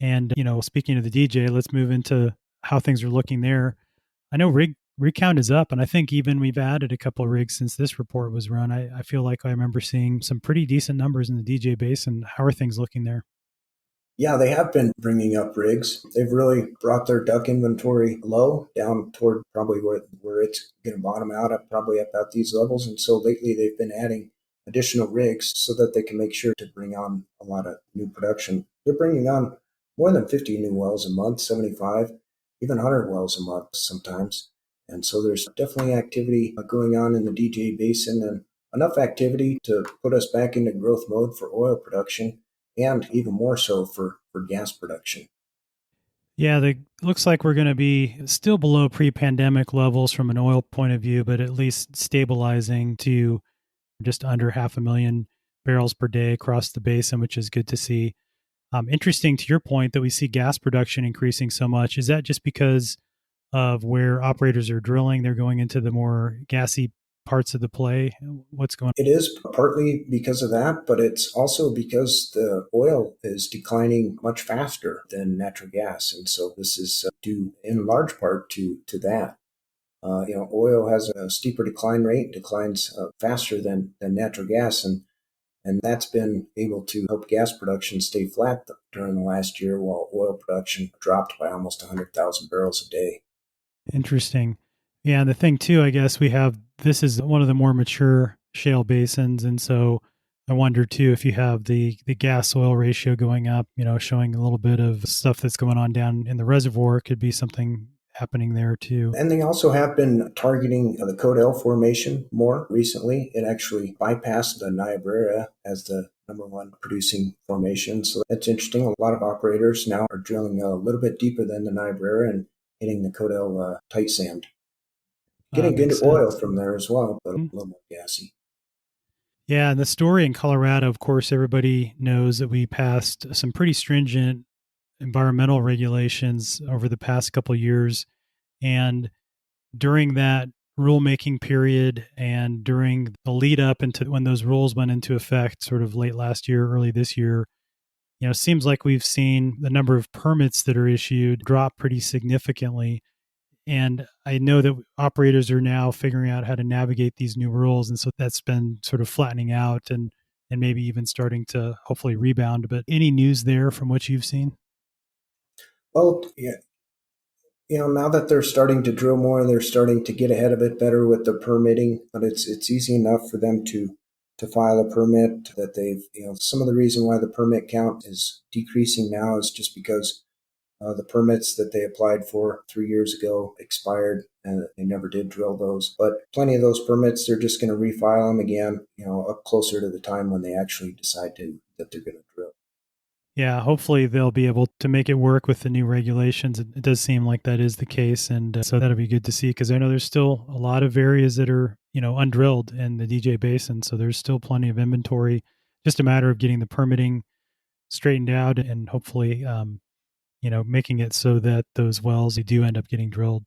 And, speaking of the DJ, let's move into how things are looking there. I know rig count is up, and I think even we've added a couple of rigs since this report was run. I feel like I remember seeing some pretty decent numbers in the DJ basin. How are things looking there? Yeah, they have been bringing up rigs. They've really brought their duck inventory low, down toward probably where it's going to bottom out at, probably about these levels. And so lately they've been adding additional rigs so that they can make sure to bring on a lot of new production. They're bringing on more than 50 new wells a month, 75, even 100 wells a month sometimes. And so there's definitely activity going on in the DJ basin, and enough activity to put us back into growth mode for oil production, and even more so for gas production. Yeah, looks like we're going to be still below pre-pandemic levels from an oil point of view, but at least stabilizing to just under 500,000 barrels per day across the basin, which is good to see. Interesting to your point that we see gas production increasing so much. Is that just because of where operators are drilling? They're going into the more gassy parts of the play. What's going It is partly because of that, but it's also because the oil is declining much faster than natural gas. And so this is due in large part to that. Oil has a steeper decline rate, declines faster than natural gas, and that's been able to help gas production stay flat during the last year, while oil production dropped by almost 100,000 barrels a day. Interesting. Yeah, and the thing too, I guess this is one of the more mature shale basins, and so I wonder too if you have the gas oil ratio going up, showing a little bit of stuff that's going on down in the reservoir, could be something happening there too. And they also have been targeting the Codell Formation more recently. It actually bypassed the Niobrara as the number one producing formation. So that's interesting. A lot of operators now are drilling a little bit deeper than the Niobrara and hitting the Codell tight sand. Getting Makes into oil sense. from there as well, but a little more gassy. Yeah, and the story in Colorado, of course, everybody knows that we passed some pretty stringent environmental regulations over the past couple of years. And during that rulemaking period and during the lead up into when those rules went into effect, sort of late last year, early this year, seems like we've seen the number of permits that are issued drop pretty significantly. And I know that operators are now figuring out how to navigate these new rules. And so that's been sort of flattening out and maybe even starting to hopefully rebound. But any news there from what you've seen? Well, yeah, now that they're starting to drill more, they're starting to get ahead of it better with the permitting. But it's easy enough for them to file a permit that they've some of the reason why the permit count is decreasing now is just because the permits that they applied for 3 years ago expired, and they never did drill those. But plenty of those permits, they're just going to refile them again, up closer to the time when they actually decide that they're going to drill. Yeah, hopefully they'll be able to make it work with the new regulations. It does seem like that is the case. And so that'll be good to see because I know there's still a lot of areas that are, undrilled in the DJ Basin. So there's still plenty of inventory. Just a matter of getting the permitting straightened out and hopefully, making it so that those wells they do end up getting drilled.